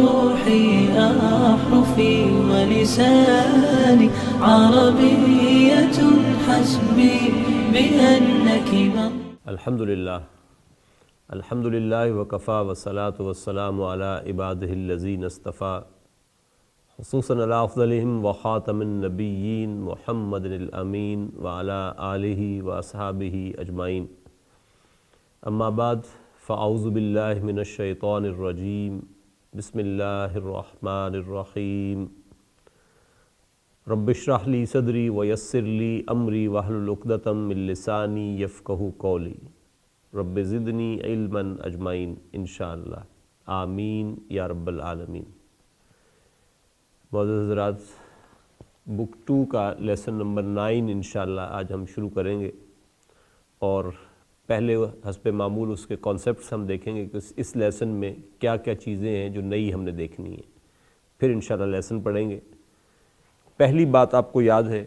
روحي أحرفي ولساني عربية حسبي بأنك الحمد للہ وکفا والصلاة والسلام علی عبادہ الذین اصطفیٰ خصوصاً علی افضلہم وخاتم النبیین محمد الامین وعلی آلہ واصحابہ اجمعین اما بعد فاعوذ باللہ من الشیطان الرجیم بسم اللہ الرحمن الرحیم رب اشرح لی صدری ویسر لی امری واحلل عقدۃ من لسانی یفقہوا قولی رب زدنی علما اجمعین انشاءاللہ آمین یا رب العالمین۔ معزز حضرات، بک 2 کا لیسن نمبر 9 انشاءاللہ آج ہم شروع کریں گے، اور پہلے حسب معمول اس کے کانسیپٹس ہم دیکھیں گے کہ اس لیسن میں کیا کیا چیزیں ہیں جو نئی ہم نے دیکھنی ہیں، پھر انشاءاللہ لیسن پڑھیں گے۔ پہلی بات آپ کو یاد ہے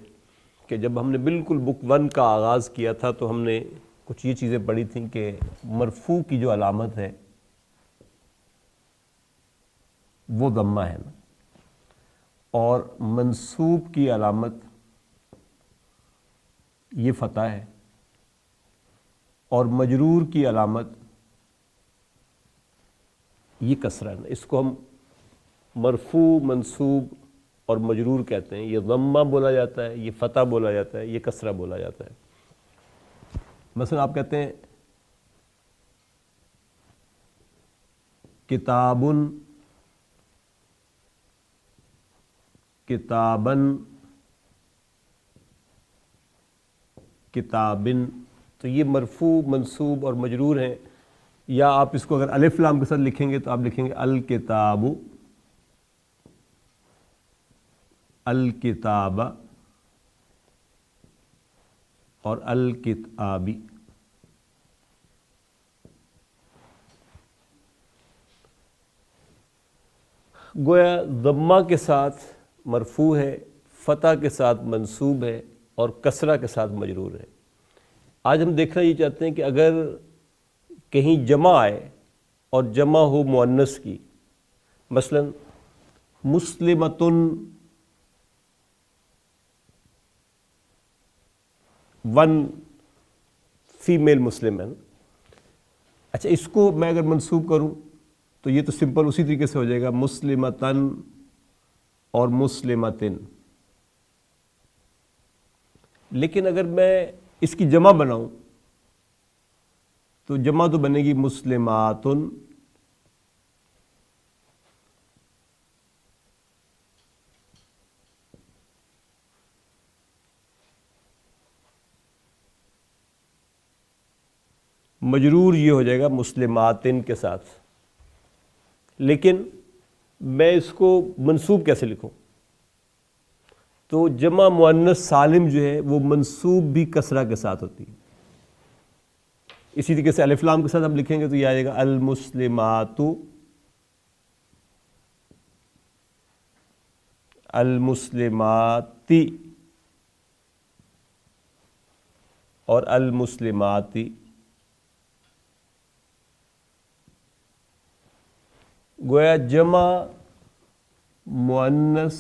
کہ جب ہم نے بالکل بک 1 کا آغاز کیا تھا تو ہم نے کچھ یہ چیزیں پڑھی تھیں کہ مرفوع کی جو علامت ہے وہ ضمہ ہے نا، اور منصوب کی علامت یہ فتح ہے، اور مجرور کی علامت یہ کسرہ ہے۔ اس کو ہم مرفوع، منصوب اور مجرور کہتے ہیں۔ یہ ضمہ بولا جاتا ہے، یہ فتح بولا جاتا ہے، یہ کسرہ بولا جاتا ہے۔ مثلا آپ کہتے ہیں کتابن، کتابن، کتابن، تو یہ مرفوع، منصوب اور مجرور ہیں۔ یا آپ اس کو اگر الف لام کے ساتھ لکھیں گے تو آپ لکھیں گے الکتاب، الکتاب اور الکتابی۔ گویا ضمہ کے ساتھ مرفوع ہے، فتح کے ساتھ منصوب ہے، اور کسرہ کے ساتھ مجرور ہے۔ آج ہم دیکھنا یہ چاہتے ہیں کہ اگر کہیں جمع آئے اور جمع ہو مؤنث کی، مثلا مسلمتن، ون فیمیل مسلم ہے نا، اچھا اس کو میں اگر منصوب کروں تو یہ تو سمپل اسی طریقے سے ہو جائے گا مسلمتن اور مسلمتن، لیکن اگر میں اس کی جمع بناؤں تو جمع تو بنے گی مسلماتن، مجرور یہ ہو جائے گا مسلماتن کے ساتھ۔ لیکن میں اس کو منصوب کیسے لکھوں؟ تو جمع مؤنث سالم جو ہے وہ منصوب بھی کسرہ کے ساتھ ہوتی ہے۔ اسی طریقے سے الف لام کے ساتھ ہم لکھیں گے تو یہ آئے گا المسلمات، المسلماتی اور المسلماتی۔ گویا جمع مؤنث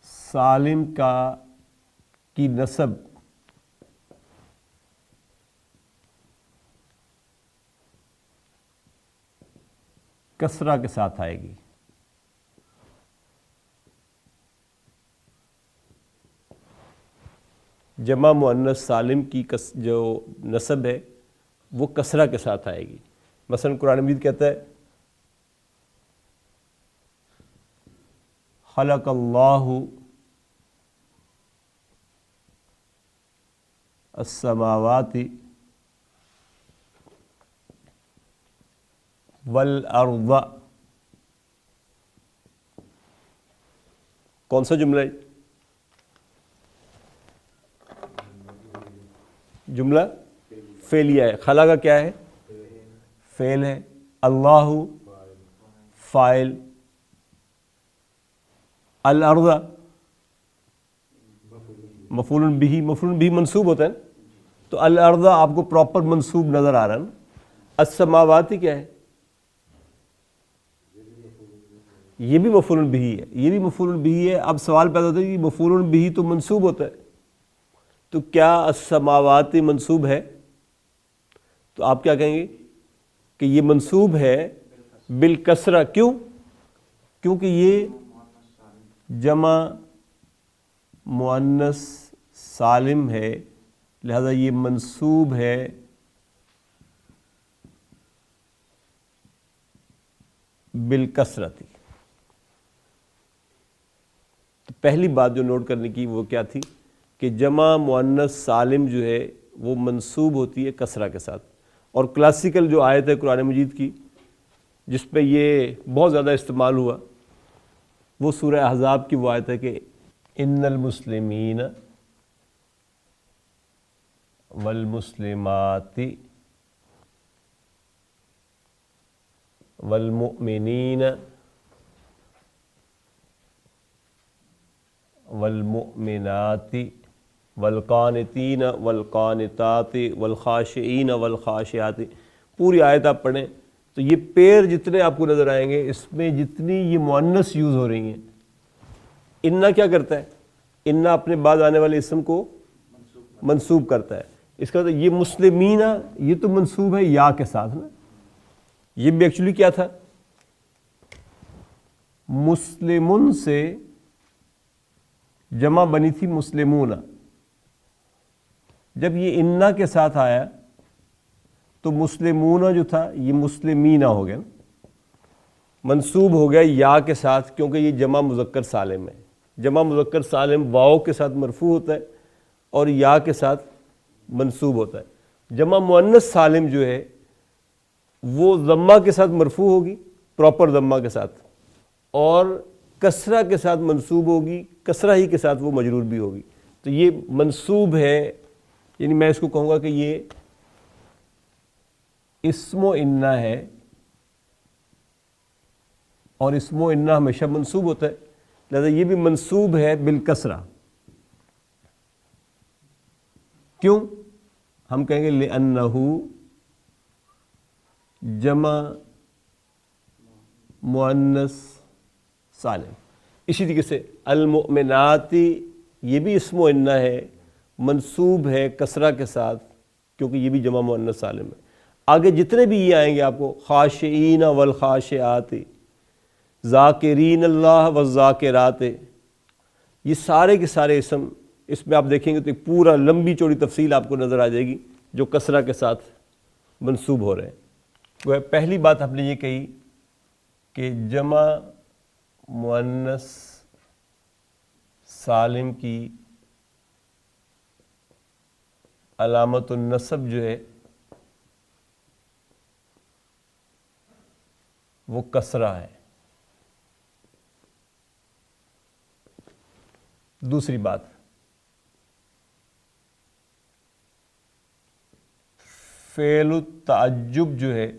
سالم کی نسب کسرہ کے ساتھ آئے گی۔ جمع مؤنث سالم کی جو نسب ہے وہ کسرہ کے ساتھ آئے گی۔ مثلا قرآن مجید کہتا ہے خلق اللہ السماوات والارض۔ کون سا جملہ ہے؟ جملہ فعلیہ ہے۔ خلا کا کیا ہے؟ فعل ہے۔ اللہ فاعل، الارض مفعول بہ، مفعول بہ منصوب ہوتا ہے نا، تو الارض آپ کو پراپر منصوب نظر آ رہا ہے نا۔ السماواتی کیا ہے؟ یہ بھی مفعول بہ ہے، یہ بھی مفعول بہ ہے۔ اب سوال پیدا ہوتا ہے کہ مفعول بہ تو منصوب ہوتا ہے، تو کیا السماوات منصوب ہے؟ تو آپ کیا کہیں گے کہ یہ منصوب ہے بالکسرہ۔ کیوں؟ کیونکہ یہ جمع مؤنث سالم ہے، لہذا یہ منصوب ہے بالکسرتی۔ تو پہلی بات جو نوٹ کرنے کی وہ کیا تھی کہ جمع مؤنث سالم جو ہے وہ منصوب ہوتی ہے کسرہ کے ساتھ۔ اور کلاسیکل جو آیت ہے قرآن مجید کی جس پہ یہ بہت زیادہ استعمال ہوا وہ سورہ احزاب کی وہ آیت ہے کہ ان المسلمین والمسلمات والمؤمنین والمؤمنات والقانتین والقانتات والخاشعین والخاشعات، پوری آیت آپ پڑھیں تو یہ پیر جتنے آپ کو نظر آئیں گے اس میں جتنی یہ مؤنث یوز ہو رہی ہیں، انا کیا کرتا ہے؟ انا اپنے بعد آنے والے اسم کو منصوب کرتا ہے۔ اس کا مطلب یہ مسلمین یہ تو منصوب ہے یا کے ساتھ نا، یہ بھی ایکچولی کیا تھا؟ مسلمون سے جمع بنی تھی مسلمون، جب یہ انا کے ساتھ آیا تو مسلمون جو تھا یہ مسلمین ہو گیا نا، منصوب ہو گیا یا کے ساتھ، کیونکہ یہ جمع مذکر سالم ہے۔ جمع مذکر سالم واو کے ساتھ مرفوع ہوتا ہے اور یا کے ساتھ منصوب ہوتا ہے۔ جمع مؤنث سالم جو ہے وہ ضمہ کے ساتھ مرفوع ہوگی، پراپر ضمہ کے ساتھ، اور کسرہ کے ساتھ منصوب ہوگی، کسرہ ہی کے ساتھ وہ مجرور بھی ہوگی۔ تو یہ منصوب ہے، یعنی میں اس کو کہوں گا کہ یہ اسم و انا ہے، اور اسم و انا ہمیشہ منصوب ہوتا ہے، لہذا یہ بھی منصوب ہے بالکسرہ۔ کیوں؟ ہم کہیں گے لأنہ جمع مؤنث سالم۔ اسی طریقے سے المؤمنات یہ بھی اسم و انا ہے، منصوب ہے کسرہ کے ساتھ کیونکہ یہ بھی جمع مؤنث سالم ہے۔ آگے جتنے بھی یہ آئیں گے آپ کو، خاشعین والخاشعات، ذاکرین اللہ والذاکرات، یہ سارے کے سارے اسم، اس میں آپ دیکھیں گے تو ایک پورا لمبی چوڑی تفصیل آپ کو نظر آ جائے گی جو کسرہ کے ساتھ منصوب ہو رہے ہیں۔ وہ پہلی بات ہم نے یہ کہی کہ جمع مؤنث سالم کی علامت النصب جو ہے وہ کسرہ ہے۔ دوسری بات، فعل التعجب جو ہے،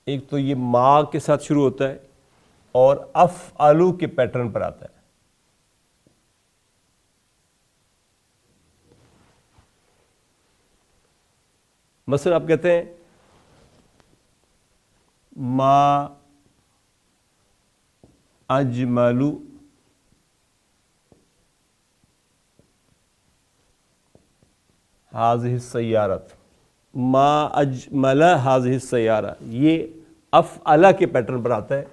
ایک تو یہ ما کے ساتھ شروع ہوتا ہے اور افعلو کے پیٹرن پر آتا ہے۔ مثلا آپ کہتے ہیں ما اجملو هذه السیارۃ، ما اجمل هذه السیارہ، یہ افعل کے پیٹرن پر آتا ہے۔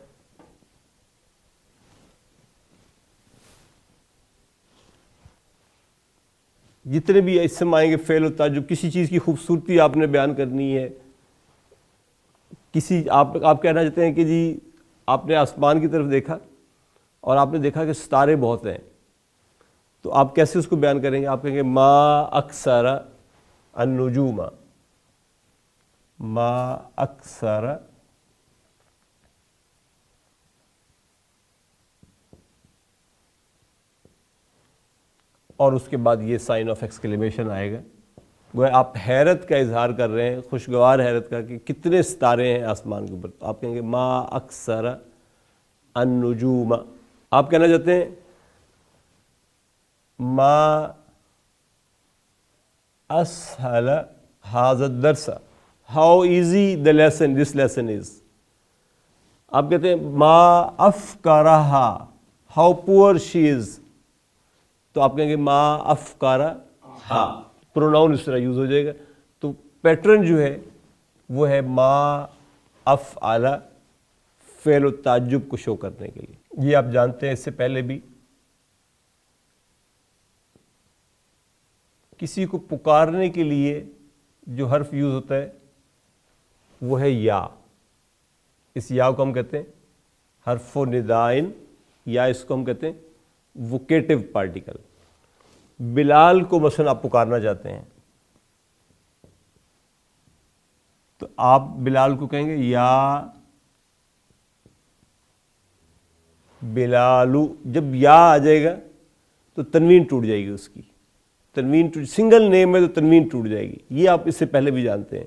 جتنے بھی اسم آئیں گے فعل و تعجب، کسی چیز کی خوبصورتی آپ نے بیان کرنی ہے، کسی آپ کہنا چاہتے ہیں کہ جی آپ نے آسمان کی طرف دیکھا اور آپ نے دیکھا کہ ستارے بہت ہیں، تو آپ کیسے اس کو بیان کریں گے؟ آپ کہیں گے ما اکثر النجوم، ما اکثر اور اس کے بعد یہ سائن آف ایکسکلیمیشن آئے گا، گویا آپ حیرت کا اظہار کر رہے ہیں، خوشگوار حیرت کا کہ کتنے ستارے ہیں آسمان کے اوپر، تو آپ کہیں گے ما اکثر النجوم۔ آپ کہنا چاہتے ہیں ما اسہل ھذا الدرس، how easy the lesson this lesson is. آپ کہتے ہیں ما افکارہا, ہاؤ پور شی از, تو آپ کہیں گے ما افکارہا, پروناؤن اس طرح یوز ہو جائے گا. تو پیٹرن جو ہے وہ ہے ما افعل, فعل و تعجب کو شو کرنے کے لیے. یہ آپ جانتے ہیں اس سے پہلے بھی کسی کو پکارنے کے لیے جو حرف یوز ہوتا ہے وہ ہے یا. اس یا کو ہم کہتے ہیں حرف و ندائن, یا اس کو ہم کہتے ہیں ووکیٹو پارٹیکل. بلال کو مثلا آپ پکارنا چاہتے ہیں تو آپ بلال کو کہیں گے یا بلالو. جب یا آ جائے گا تو تنوین ٹوٹ جائے گی, اس کی تنوین سنگل نیم ہے تو تنوین ٹوٹ جائے گی. یہ آپ اس سے پہلے بھی جانتے ہیں.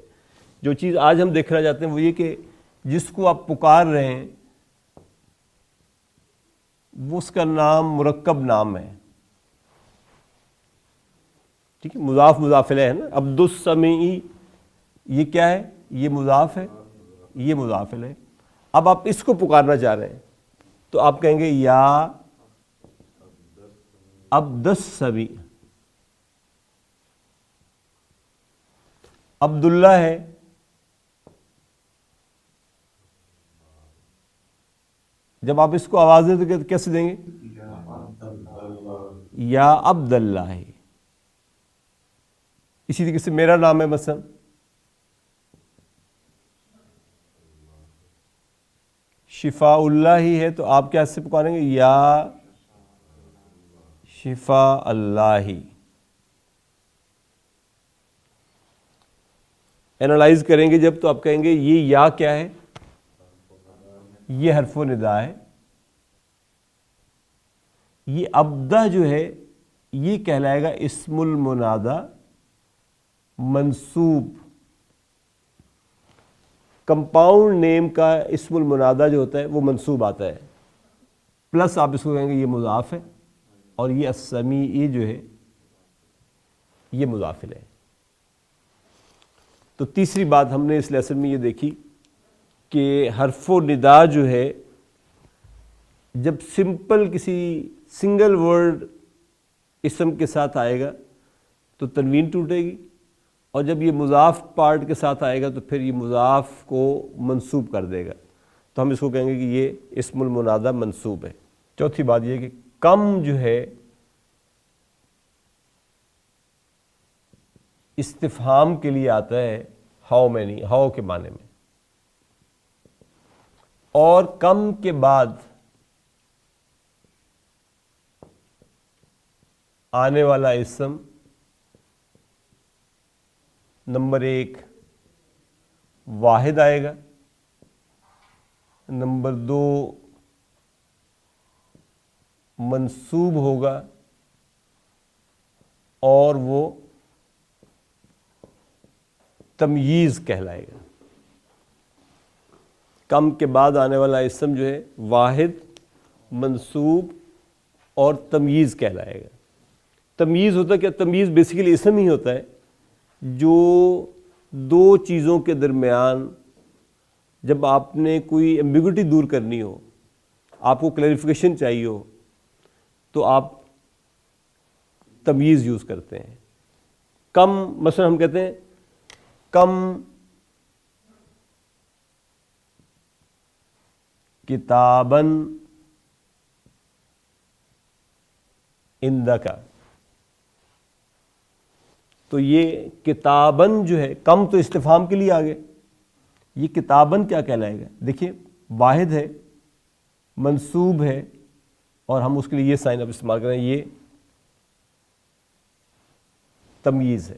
جو چیز آج ہم دیکھنا چاہتے ہیں وہ یہ کہ جس کو آپ پکار رہے ہیں وہ اس کا نام مرکب نام ہے, ٹھیک ہے, مضاف مضاف الیہ ہے نا. عبد السمیع یہ کیا ہے, یہ مضاف ہے, یہ مضاف الیہ. اب آپ اس کو پکارنا چاہ رہے ہیں تو آپ کہیں گے یا عبد السمیع. عبداللہ ہے, جب آپ اس کو آواز دیں تو کیسے دیں گے, یا عبداللہ ہے. اسی طریقے سے میرا نام ہے مثلا شفاء اللہ ہی ہے, تو آپ کیا سے پکاریں گے, یا شفاء اللہ ہی. اینالائز کریں گے جب تو آپ کہیں گے یہ یا کیا ہے, یہ حرف و ندا ہے. یہ ابدا جو ہے یہ کہلائے گا اسم المنادا منصوب. کمپاؤنڈ نیم کا اسم المنادا جو ہوتا ہے وہ منصوب آتا ہے, پلس آپ اس کو کہیں گے یہ مضاف ہے, اور یہ السمیع جو ہے یہ مضاف ہے. تو تیسری بات ہم نے اس لیسن میں یہ دیکھی کہ حرف و ندا جو ہے جب سمپل کسی سنگل ورڈ اسم کے ساتھ آئے گا تو تنوین ٹوٹے گی, اور جب یہ مضاف پارٹ کے ساتھ آئے گا تو پھر یہ مضاف کو منصوب کر دے گا. تو ہم اس کو کہیں گے کہ یہ اسم المنادہ منصوب ہے. چوتھی بات یہ کہ کم جو ہے استفہام کے لیے آتا ہے ہاؤ مینی, ہاؤ کے معنی میں, اور کم کے بعد آنے والا اسم نمبر 1 واحد آئے گا, نمبر 2 منصوب ہوگا, اور وہ تمییز کہلائے گا. کم کے بعد آنے والا اسم جو ہے واحد, منصوب اور تمییز کہلائے گا. تمییز ہوتا ہے کیا, تمییز بیسیکلی اسم ہی ہوتا ہے جو دو چیزوں کے درمیان جب آپ نے کوئی ایمبیگوٹی دور کرنی ہو, آپ کو کلیریفیکیشن چاہیے ہو, تو آپ تمییز یوز کرتے ہیں. کم مثلا ہم کہتے ہیں کم کتابن عندک, تو یہ کتابن جو ہے کم تو استفہام کے لیے آگے, یہ کتابن کیا کہلائے گا, دیکھیے واحد ہے, منصوب ہے, اور ہم اس کے لیے یہ سائن اب استعمال کریں, یہ تمییز ہے.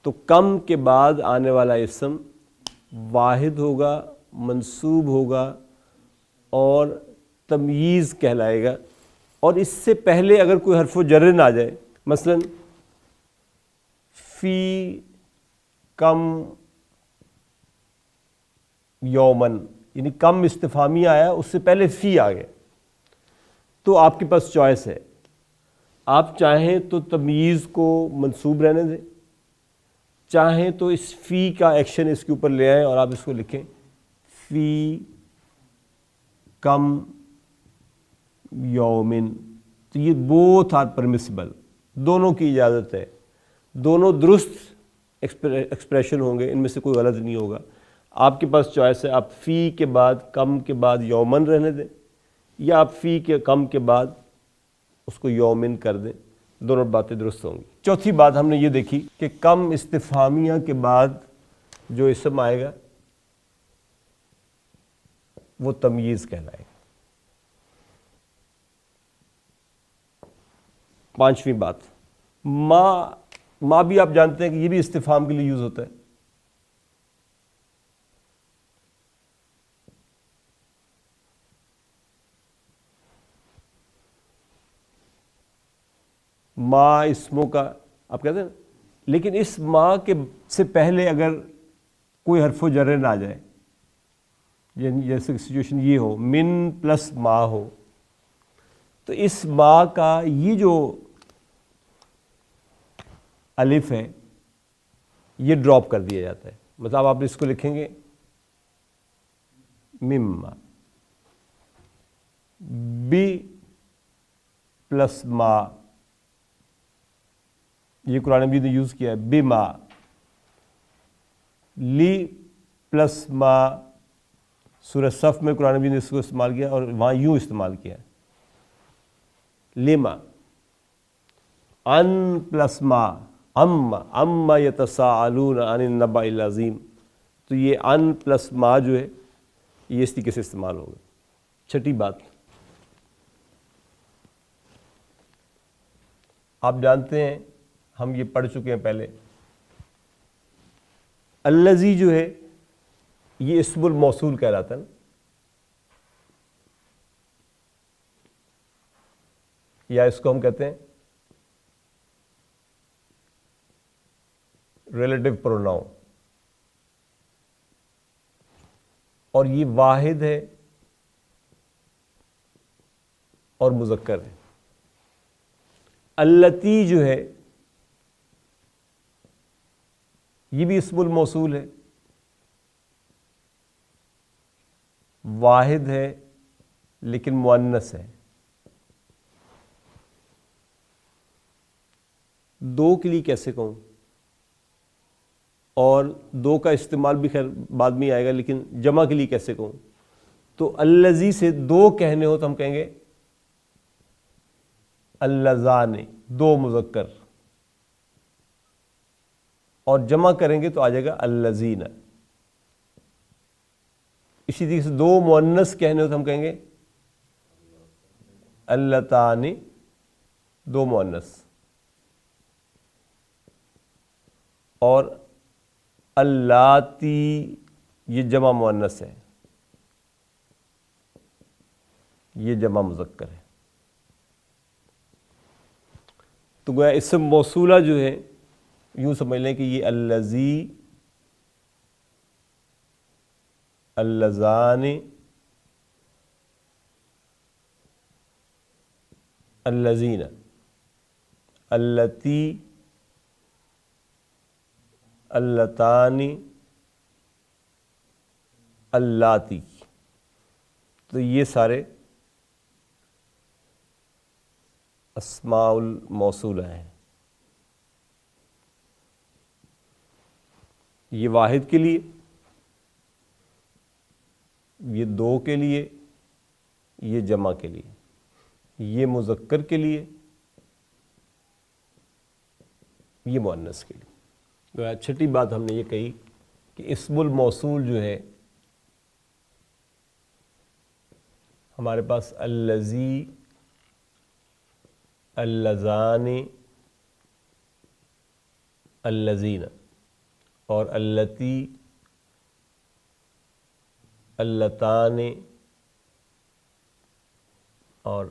تو کم کے بعد آنے والا اسم واحد ہوگا, منصوب ہوگا اور تمییز کہلائے گا. اور اس سے پہلے اگر کوئی حرف و جر نہ آ جائے, مثلا فی کم یومن, یعنی کم استفہامی آیا, اس سے پہلے فی آ گیا, تو آپ کے پاس چوائس ہے. آپ چاہیں تو تمییز کو منصوب رہنے دیں, چاہیں تو اس فی کا ایکشن اس کے اوپر لے آئیں اور آپ اس کو لکھیں فی کم یومن. تو یہ بوتھ آر پرمیسیبل، دونوں کی اجازت ہے، دونوں درست ایکسپریشن ہوں گے، ان میں سے کوئی غلط نہیں ہوگا. آپ کے پاس چوائس ہے، آپ فی کے بعد کم کے بعد یومن رہنے دیں یا آپ فی کے کم کے بعد اس کو یومن کر دیں، دونوں باتیں درست ہوں گی. چوتھی بات ہم نے یہ دیکھی کہ کم استفہامیہ کے بعد جو اسم آئے گا وہ تمییز کہلائے گا. پانچویں بات، ما بھی آپ جانتے ہیں کہ یہ بھی استفہام کے لیے یوز ہوتا ہے. ما اسموں کا آپ کہتے ہیں نا، لیکن اس ما کے سے پہلے اگر کوئی حرف و جر نہ آ جائے، یعنی جیسے سچویشن یہ ہو من پلس ما ہو، تو اس ما کا یہ جو الف ہے یہ ڈراپ کر دیا جاتا ہے. مطلب آپ اس کو لکھیں گے مما، بی پلس ما، یہ قرآن مجید نے یوز کیا ہے بما. لی پلس ما، سورہ صف میں قرآن مجید نے اس کو استعمال کیا اور وہاں یوں استعمال کیا ہے لما. ان پلس ما، اما یتساءلون عن النبأ العظیم، تو یہ ان پلس ما جو ہے یہ اس طریقے سے استعمال ہوگا. چھٹی بات، آپ جانتے ہیں ہم یہ پڑھ چکے ہیں پہلے، الذی جو ہے یہ اسم الموصول کہلاتا ہے نا، یا اس کو ہم کہتے ہیں ریلیٹو پروناؤن، اور یہ واحد ہے اور مذکر ہے. اللتی جو ہے یہ بھی اسم الموصول ہے، واحد ہے لیکن مؤنث ہے. دو کے لیے کیسے کہوں، اور دو کا استعمال بھی خیر بعد میں آئے گا، لیکن جمع کے لیے کیسے کہوں. تو الذی سے دو کہنے ہو تو ہم کہیں گے اللذان، دو مذکر، اور جمع کریں گے تو آ جائے گا اللذین. اسی طریقے سے دو مؤنث کہنے ہو تو ہم کہیں گے اللتان، دو مؤنث، اور اللاتی یہ جمع مؤنث ہے، یہ جمع مذکر ہے. تو گویا اسم موصولہ جو ہے یوں سمجھ لیں کہ یہ الذی، اللذان، اللذین، اللتی، اللتان، اللاتی، تو یہ سارے اسماء الموصولہ ہیں. یہ واحد کے لیے، یہ دو کے لیے، یہ جمع کے لیے، یہ مذکر کے لیے، یہ مؤنث کے لیے. چھٹی بات ہم نے یہ کہی کہ اسم الموصول جو ہے ہمارے پاس الذی، اللذان، اللذین اور اللتی، اللتان اور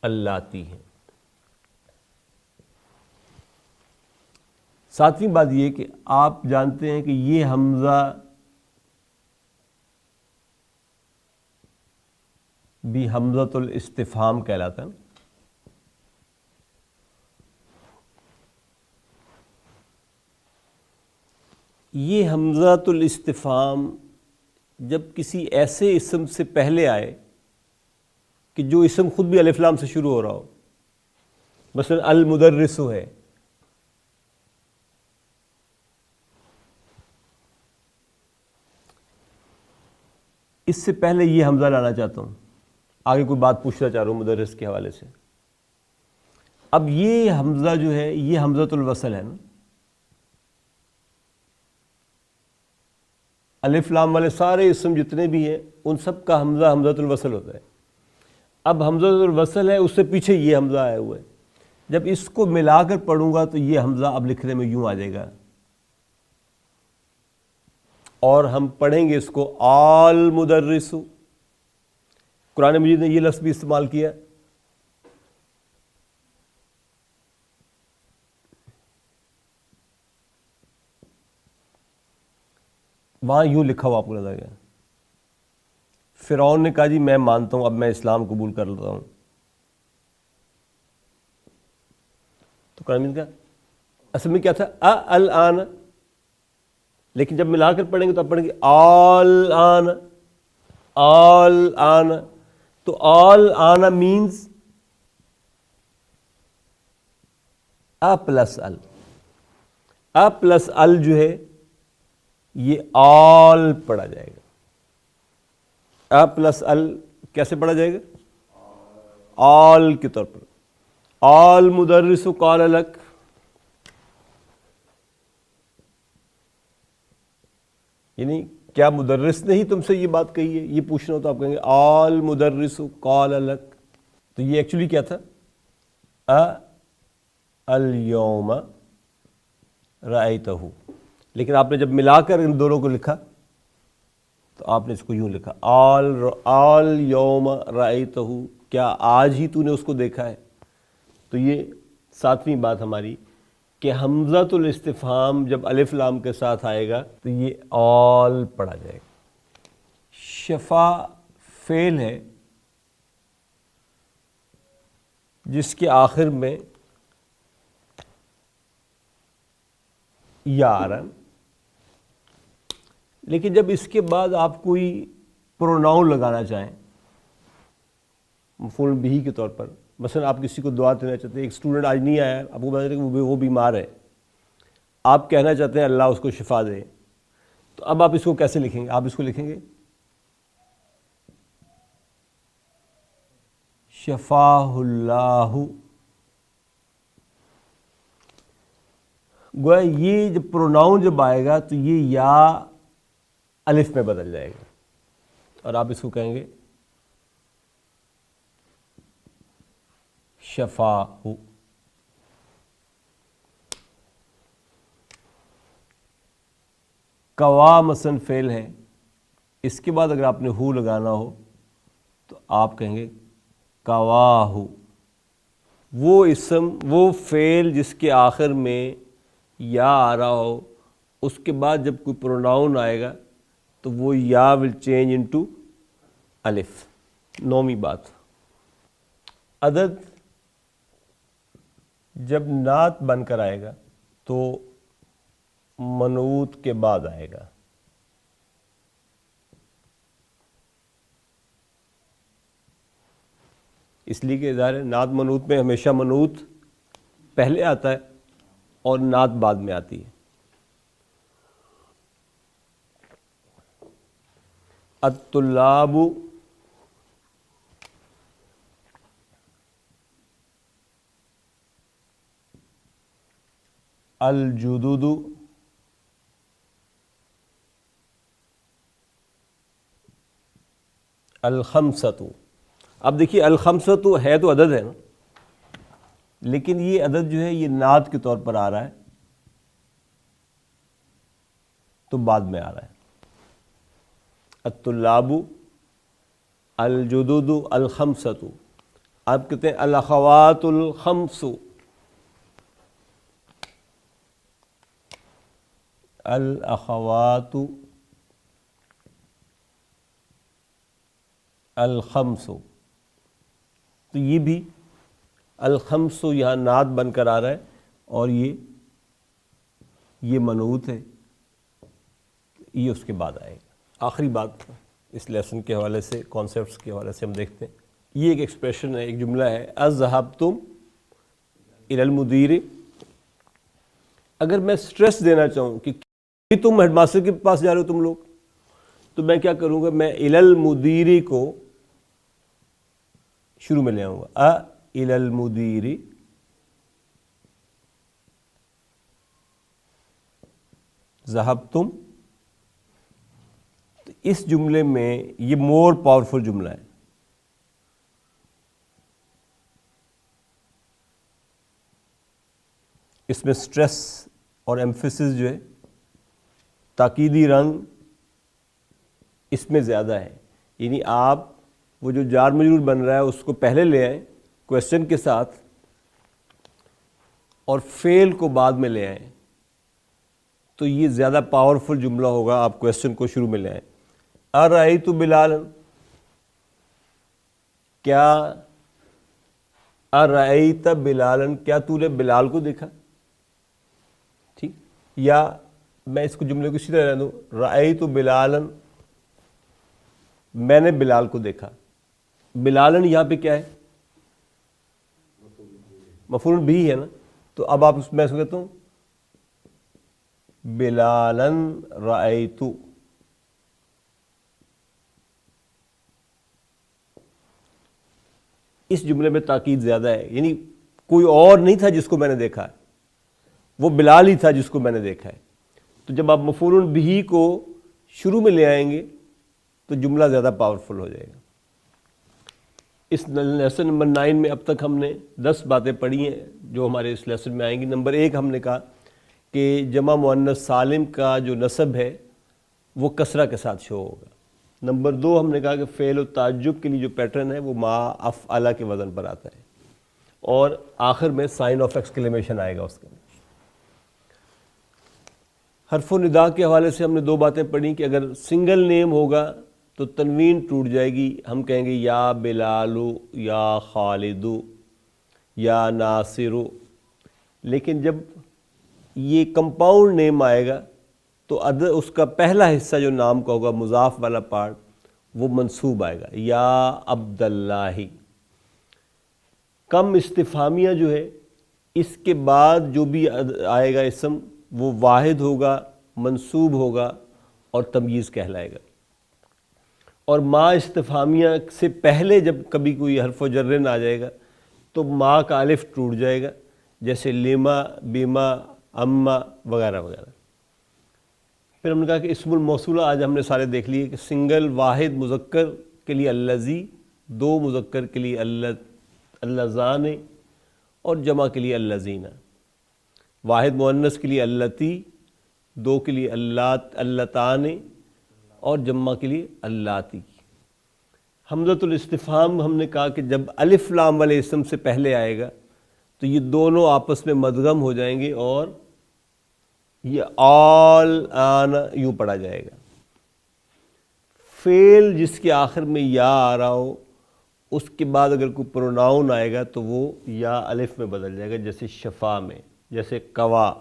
اللاتی ہیں. ساتویں بات یہ کہ آپ جانتے ہیں کہ یہ حمزہ بھی حمزۃ الاستفہام کہلاتا ہے. یہ حمزۃ الاستفہام جب کسی ایسے اسم سے پہلے آئے کہ جو اسم خود بھی الف لام سے شروع ہو رہا ہو، مثلا المدرس ہے، اس سے پہلے یہ حمزہ لانا چاہتا ہوں، آگے کوئی بات پوچھنا چاہ رہا ہوں مدرس کے حوالے سے. اب یہ حمزہ جو ہے یہ حمزۃ الوصل ہے نا، الف لام والے سارے اسم جتنے بھی ہیں ان سب کا حمزہ حمزۃ الوصل ہوتا ہے. اب حمزۃ الوصل ہے، اس سے پیچھے یہ حمزہ آیا ہوا ہے. جب اس کو ملا کر پڑھوں گا تو یہ حمزہ اب لکھنے میں یوں آ جائے گا، اور ہم پڑھیں گے اس کو آل مدرس. قرآن مجید نے یہ لفظ بھی استعمال کیا. وہاں یوں لکھا ہوا آپ کو نظر گیا، فرعون نے کہا جی میں مانتا ہوں، اب میں اسلام قبول کر لیتا ہوں. تو قرآن مجید کا اصل میں کیا تھا؟ الآن. لیکن جب ملا کر پڑھیں گے تو آپ پڑھیں گے آل آن، آل آن. تو آل آن مینز پلس ال. پلس ال جو ہے یہ آل پڑھا جائے گا. پلس ال کیسے پڑھا جائے گا؟ آل کے طور پر. آل مدرس قال لک، یعنی کیا مدرس نے ہی تم سے یہ بات کہی ہے؟ یہ پوچھنا ہو تو آپ کہیں گے آل مدرس قال لک. تو یہ ایکچولی کیا تھا؟ الیوم رأیتہ. لیکن آپ نے جب ملا کر ان دونوں کو لکھا تو آپ نے اس کو یوں لکھا آل یوم رأیتہ، کیا آج ہی تو نے اس کو دیکھا ہے. تو یہ ساتویں بات ہماری کہ حمزۃ الاستفہام جب الف لام کے ساتھ آئے گا تو یہ آل پڑھا جائے گا. شفا فعل ہے جس کے آخر میں یا آ رہا ہے، لیکن جب اس کے بعد آپ کوئی پروناؤن لگانا چاہیں مفعول بہ کے طور پر، مثلا آپ کسی کو دعا دینا چاہتے ہیں، ایک اسٹوڈنٹ آج نہیں آیا، آپ کو پتا چلے کہ وہ بیمار ہے، آپ کہنا چاہتے ہیں اللہ اس کو شفا دے، تو اب آپ اس کو کیسے لکھیں گے؟ آپ اس کو لکھیں گے شفاہ اللہ. گویا یہ جب پروناؤن جب آئے گا تو یہ یا الف میں بدل جائے گا، اور آپ اس کو کہیں گے شفاہ. کوا مثلا فعل ہے، اس کے بعد اگر آپ نے ہو لگانا ہو تو آپ کہیں گے کواہ. وہ اسم، وہ فعل جس کے آخر میں یا آ رہا ہو، اس کے بعد جب کوئی پروناؤن آئے گا تو وہ یا ول چینج انٹو الف. نویں بات، عدد جب نعت بن کر آئے گا تو منعوت کے بعد آئے گا. اس لیے کہ ظاہر ہے نعت منعوت میں ہمیشہ منعوت پہلے آتا ہے اور نعت بعد میں آتی ہے. الطلاب الجدد الخمسۃ. اب دیکھیے الخمسۃ ہے تو عدد ہے نا، لیکن یہ عدد جو ہے یہ نعت کے طور پر آ رہا ہے تو بعد میں آ رہا ہے. الطلاب الجدد الخمسۃ. آپ کہتے ہیں الاخوات الخمس، الاخوات الخمس. تو یہ بھی الخمس یہاں نعت بن کر آ رہا ہے اور یہ منعوت ہے. یہ اس کے بعد آئے گا۔ آخری بات اس لیسن کے حوالے سے، کانسیپٹس کے حوالے سے ہم دیکھتے ہیں، یہ ایک ایکسپریشن ہے، ایک جملہ ہے، اذهبتم الی المدیر۔ اگر میں سٹریس دینا چاہوں کہ تم ہیڈ ماسٹر کے پاس جا رہے ہو تم لوگ، تو میں کیا کروں گا، میں الی المدیر کو شروع میں لے آؤں گا، الی المدیر ذهبتم۔ تو اس جملے میں یہ مور پاورفل جملہ ہے۔ اس میں سٹریس اور ایمفیسس جو ہے، تاکیدی رنگ اس میں زیادہ ہے، یعنی آپ وہ جو جار مجرور بن رہا ہے اس کو پہلے لے آئیں کویسچن کے ساتھ، اور فعل کو بعد میں لے آئیں، تو یہ زیادہ پاورفل جملہ ہوگا۔ آپ کویسچن کو شروع میں لے آئیں، ارأیت بلالا، کیا ارأیت بلالا، کیا تو نے بلال کو دیکھا، ٹھیک، یا میں اس کو جملے کو اسی طرح رہنے دوں، رأیت بلالا، میں نے بلال کو دیکھا۔ بلالن یہاں پہ کیا ہے، مفعول بھی ہے نا، تو اب آپ میں اس کو کہتا ہوں بلالن رأیت، اس جملے میں تاکید زیادہ ہے، یعنی کوئی اور نہیں تھا جس کو میں نے دیکھا ہے، وہ بلال ہی تھا جس کو میں نے دیکھا ہے۔ تو جب آپ مفعول بھی کو شروع میں لے آئیں گے تو جملہ زیادہ پاورفل ہو جائے گا۔ اس لیسن نمبر 9 میں اب تک ہم نے 10 باتیں پڑھی ہیں جو ہمارے اس لیسن میں آئیں گی۔ نمبر 1 ہم نے کہا کہ جمع مؤنث سالم کا جو نسب ہے وہ کسرہ کے ساتھ شو ہوگا۔ نمبر 2 ہم نے کہا کہ فعل و تعجب کے لیے جو پیٹرن ہے وہ ما افعل کے وزن پر آتا ہے، اور آخر میں سائن آف ایکسکلیمیشن آئے گا اس کے۔ حرف و ندا کے حوالے سے ہم نے 2 باتیں پڑھی کہ اگر سنگل نیم ہوگا تو تنوین ٹوٹ جائے گی، ہم کہیں گے یا بلالو، یا خالدو، یا ناصرو۔ لیکن جب یہ کمپاؤنڈ نیم آئے گا تو اس کا پہلا حصہ جو نام کا ہوگا، مضاف والا پارٹ، وہ منصوب آئے گا، یا عبداللہ۔ کم استفہامیہ جو ہے، اس کے بعد جو بھی آئے گا اسم وہ واحد ہوگا، منصوب ہوگا اور تمییز کہلائے گا۔ اور ما استفہامیہ سے پہلے جب کبھی کوئی حرف و جرن آ جائے گا تو ما کا الف ٹوٹ جائے گا، جیسے لما، بیما، اما وغیرہ وغیرہ۔ پھر ہم نے کہا کہ اسم الموصولہ آج ہم نے سارے دیکھ لیے کہ سنگل واحد مذکر کے لیے اللذی، 2 مذکر کے لیے اللذان، اور جمع کے لیے اللذین۔ واحد مؤنث کے لیے اللتی، 2 کے لیے اللتان، اور جمع کے لیے اللاتی۔ حمزۃ الاستفہام ہم نے کہا کہ جب الف لام والے اسم سے پہلے آئے گا تو یہ دونوں آپس میں مدغم ہو جائیں گے اور یہ آل آن یوں پڑھا جائے گا۔ فعل جس کے آخر میں یا آ رہا ہو، اس کے بعد اگر کوئی پروناؤن آئے گا تو وہ یا الف میں بدل جائے گا، جیسے شفا میں، جیسے قوا۔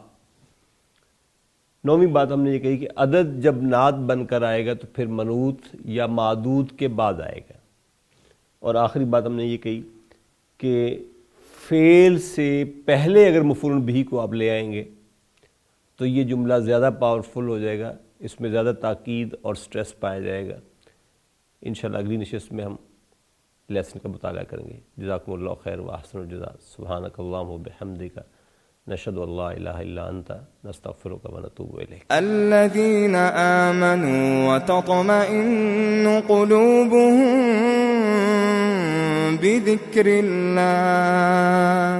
9ویں بات ہم نے یہ کہی کہ عدد جب نعت بن کر آئے گا تو پھر منوط یا معدود کے بعد آئے گا۔ اور آخری بات ہم نے یہ کہی کہ فعل سے پہلے اگر مفعول بھی کو آپ لے آئیں گے تو یہ جملہ زیادہ پاورفل ہو جائے گا، اس میں زیادہ تاکید اور سٹریس پایا جائے گا۔ انشاءاللہ اگلی نشست میں ہم لیسن کا مطالعہ کریں گے۔ جزاکم اللہ خیر و احسن الجزاء۔ سبحانک اللہم و بحمدک، نشهد ان لا اله الا انت، نستغفرك ونتوب اليك۔ الذين آمنوا وتطمئن قلوبهم بذكر الله